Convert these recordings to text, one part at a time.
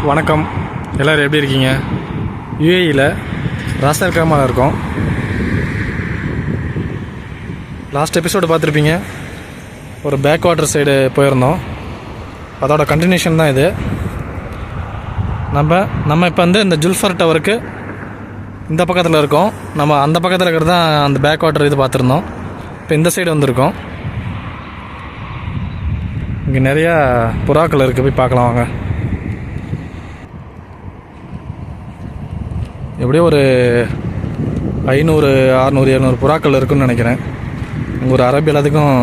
வணக்கம், எல்லோரும் எப்படி இருக்கீங்க? யுஏஇயில் ராஸ் அல் கைமாவில் இருக்கோம். லாஸ்ட் எபிசோடு பார்த்துருப்பீங்க. ஒரு பேக் வாட்டர் சைடு போயிருந்தோம். அதோட கண்டினியூஷன் தான் இது. நம்ம இப்போ வந்து இந்த ஜுல்ஃபர் டவருக்கு இந்த பக்கத்தில் இருக்கோம். நம்ம அந்த பக்கத்தில் இருக்கிறது தான் அந்த பேக் வாட்டர் இது பார்த்துருந்தோம். இப்போ இந்த சைடு வந்திருக்கோம். இங்கே நிறையா புறாக்கள் இருக்குது, போய் பார்க்கலாம் வாங்க. எப்படியும் ஒரு 500, 600, 700 புறாக்கள் இருக்குன்னு நினைக்கிறேன். இங்கே ஒரு அரபி எல்லாத்துக்கும்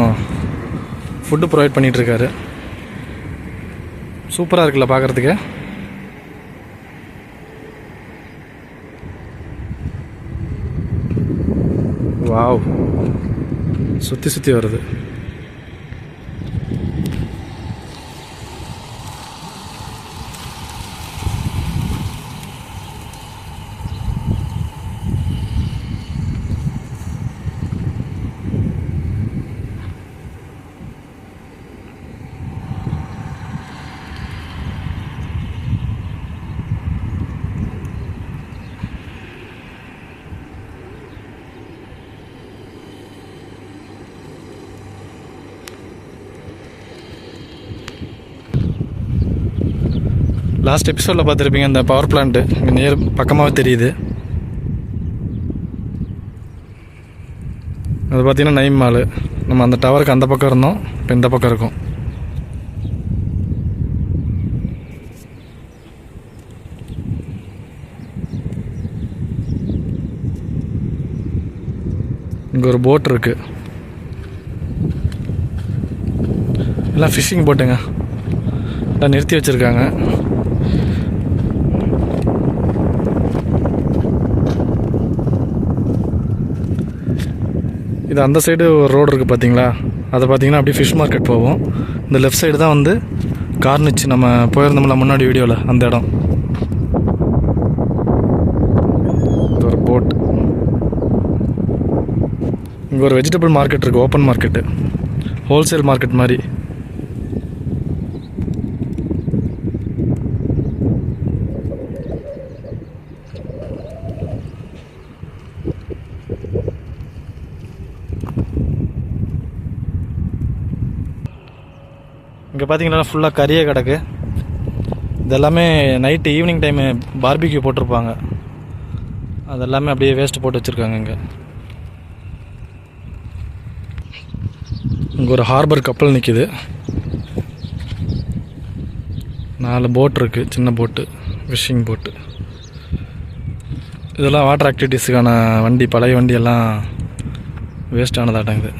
ஃபுட்டு ப்ரொவைட் பண்ணிகிட்ருக்காரு. சூப்பராக இருக்குல்ல பார்க்குறதுக்கு. வாவ், சுற்றி சுற்றி வருது. லாஸ்ட் எபிசோடில் பார்த்துருப்பீங்க, இந்த பவர் பிளான்ட்டு இங்கே நேர் பக்கமாகவே தெரியுது. அது பார்த்திங்கன்னா நைம் மால். நம்ம அந்த டவருக்கு அந்த பக்கம் இருந்தோம், இப்போ இந்த பக்கம் இருக்கோம். இங்கே ஒரு போட் இருக்குது. எல்லாம் ஃபிஷ்ஷிங் போட்டுங்க, எல்லாம் நிறுத்தி வச்சுருக்காங்க. இது அந்த சைடு ஒரு ரோடு இருக்குது பார்த்தீங்களா? அதை பார்த்தீங்கன்னா அப்படியே ஃபிஷ் மார்க்கெட் போவோம். இந்த லெஃப்ட் சைடு தான் வந்து கார்னிச், நம்ம போயிருந்தோம்ல முன்னாடி வீடியோவில், அந்த இடம். இது ஒரு போட். இங்கே ஒரு வெஜிடபிள் மார்க்கெட் இருக்குது, ஓப்பன் மார்க்கெட்டு, ஹோல்சேல் மார்க்கெட் மாதிரி. இங்கே பார்த்தீங்கன்னா ஃபுல்லாக கறியே கிடக்கு. இதெல்லாமே நைட்டு ஈவினிங் டைமு பார்பிக்யூ போட்டிருப்பாங்க. அதெல்லாமே அப்படியே வேஸ்ட்டு போட்டு வச்சுருக்காங்க. இங்கே ஒரு ஹார்பர் கப்பல் நிற்கிது. 4 போட் இருக்குது, சின்ன போட்டு, ஃபிஷ்ஷிங் போட்டு. இதெல்லாம் வாட்டர் ஆக்டிவிட்டீஸுக்கான வண்டி, பழைய வண்டி எல்லாம் வேஸ்ட் ஆனதாட்டங்குது.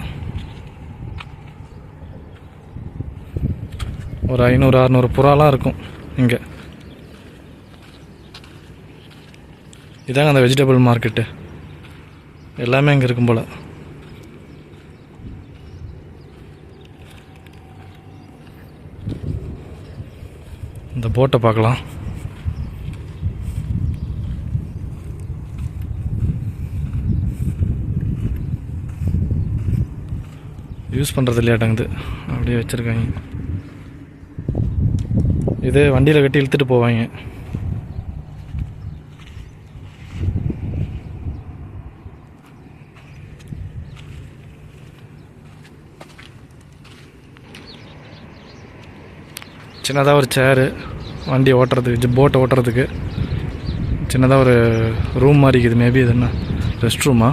ஒரு 500, 600 புறாலாம் இருக்கும் இங்கே. இதாங்க அந்த வெஜிடபிள் மார்க்கெட்டு. எல்லாமே இங்கே இருக்கும் போல். இந்த போட்டை பார்க்கலாம். யூஸ் பண்ணுறது இல்லையாட்டங்குது, அப்படியே வச்சுருக்காங்க. இது வண்டியில் கட்டி இழுத்துட்டு போவாங்க. சின்னதாக ஒரு சேரு, வண்டி ஓட்டுறதுக்கு, போட்டை ஓட்டுறதுக்கு சின்னதாக ஒரு ரூம் மாதிரி இருக்குது. மேபி இது என்ன ரெஸ்ட் ரூமா?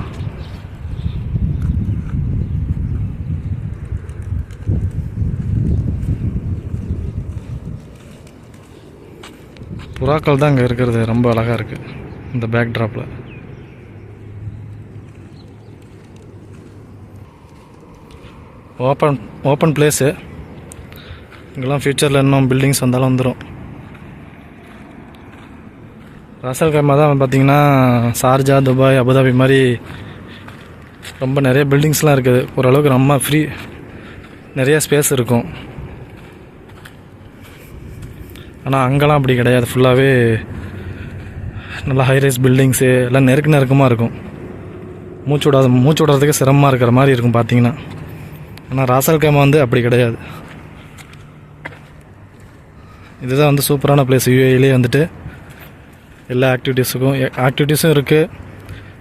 புறாக்கள் தான் இங்கே இருக்கிறது, ரொம்ப அழகாக இருக்குது இந்த பேக் ட்ராப்பில். Open place. இங்கெல்லாம் ஃப்யூச்சரில் இன்னும் பில்டிங்ஸ் வந்தாலும் வந்துடும். ராஸ் அல் கைமா தான் பார்த்திங்கன்னா ஷார்ஜா, துபாய், அபுதாபி மாதிரி ரொம்ப நிறைய பில்டிங்ஸ்லாம் இருக்குது. ஓரளவுக்கு ரொம்ப நிறையா ஸ்பேஸ் இருக்கும். ஆனால் அங்கெல்லாம் அப்படி கிடையாது. ஃபுல்லாகவே நல்லா ஹைரைஸ் பில்டிங்ஸு எல்லாம் நெருக்கமாக இருக்கும். மூச்சு விடுறதுக்கு சிரமமாக இருக்கிற மாதிரி இருக்கும் பார்த்தீங்கன்னா. ஆனால் ராஸ் அல் கைமா வந்து அப்படி கிடையாது. இதுதான் வந்து சூப்பரான பிளேஸ். யூஏஇலே வந்துட்டு எல்லா ஆக்டிவிட்டீஸும் இருக்குது.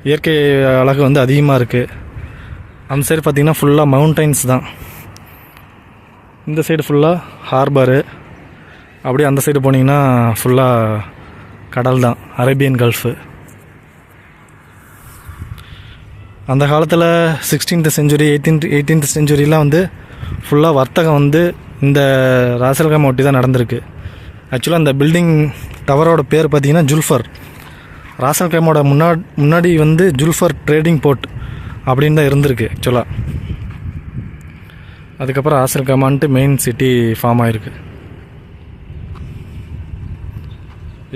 இயற்கை அழகு வந்து அதிகமாக இருக்குது. அந்த சைடு பார்த்திங்கன்னா ஃபுல்லாக மவுண்டைன்ஸ் தான். இந்த சைடு ஃபுல்லாக ஹார்பரு. அப்படியே அந்த சைடு போனீங்கன்னா ஃபுல்லாக கடல் தான், அரேபியன் கல்ஃபு. அந்த காலத்தில் 16th செஞ்சுரி 18th செஞ்சுரிலாம் வந்து ஃபுல்லாக வர்த்தகம் வந்து இந்த ராசல்காமை ஒட்டி தான் நடந்திருக்கு. ஆக்சுவலாக அந்த பில்டிங் டவரோட பேர் பார்த்திங்கன்னா ஜுல்ஃபர். ராசல்காமோட முன்னாடி வந்து ஜுல்ஃபர் ட்ரேடிங் போர்ட் அப்படின்னு தான் இருந்திருக்கு ஆக்சுவலாக. அதுக்கப்புறம் ராசல்காமான்ட்டு மெயின் சிட்டி ஃபார்ம் ஆகிருக்கு.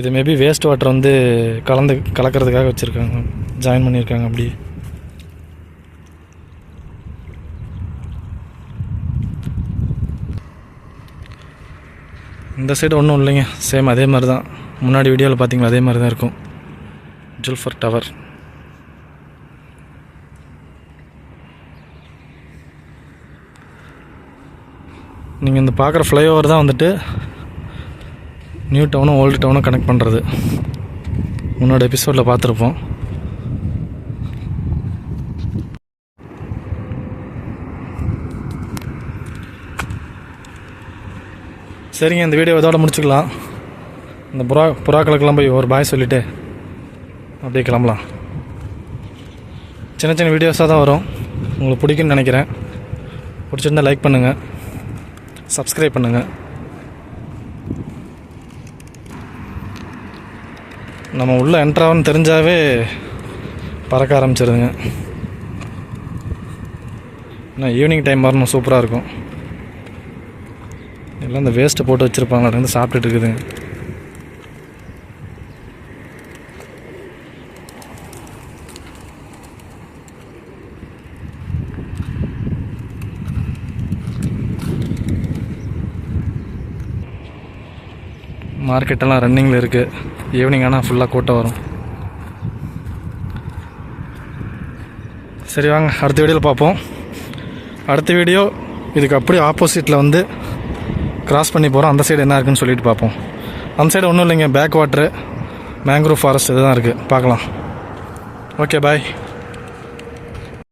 இது மேபி வேஸ்ட் வாட்டர் வந்து கலக்கிறதுக்காக வச்சுருக்காங்க, ஜாயின் பண்ணியிருக்காங்க. அப்படி இந்த சைடு ஒன்றும் இல்லைங்க, சேம் அதே மாதிரி தான். முன்னாடி வீடியோவில் பார்த்தீங்களா அதே மாதிரி தான் இருக்கும் ஜுல்ஃபர் டவர். நீங்கள் இந்த பார்க்குற ஃப்ளைஓவர் தான் வந்துட்டு நியூ டவுனும் ஓல்டு டவுனும் கனெக்ட் பண்ணுறது. முன்னோட எபிசோடில் பார்த்துருப்போம். சரிங்க, இந்த வீடியோ இதோட முடிச்சுக்கலாம். இந்த புறாக்களுக்கெல்லாம் போய் ஒரு பாய் சொல்லிவிட்டு அப்படியே கிளம்பலாம். சின்ன சின்ன வீடியோஸாக தான் வரும். உங்களுக்கு பிடிக்குன்னு நினைக்கிறேன். பிடிச்சிருந்தா லைக் பண்ணுங்கள், சப்ஸ்கிரைப் பண்ணுங்கள். நம்ம உள்ளே என்ட்ராகன்னு தெரிஞ்சாவே பறக்க ஆரம்பிச்சிருதுங்க. ஏன்னா ஈவினிங் டைம் வரணும், சூப்பராக இருக்கும். எல்லாம் இந்த வேஸ்ட்டை போட்டு வச்சுருப்பாங்க, அது வந்து சாப்பிட்டுட்டு இருக்குதுங்க. மார்க்கெட்டெல்லாம் ரன்னிங்கில் இருக்குது. ஈவினிங் ஆனால் ஃபுல்லாக கூட்டம் வரும். சரி வாங்க, அடுத்த வீடியோவில் பார்ப்போம். அடுத்த வீடியோ இதுக்கு அப்படியே ஆப்போசிட்டில் வந்து கிராஸ் பண்ணி போகிறோம். அந்த சைடு என்ன இருக்குன்னு சொல்லிட்டு பார்ப்போம். அந்த சைடு ஒன்றும் இல்லைங்க, பேக் வாட்ரு, மேங்க்ரோவ் ஃபாரஸ்ட் இது தான் இருக்குது. பார்க்கலாம். ஓகே, பாய்.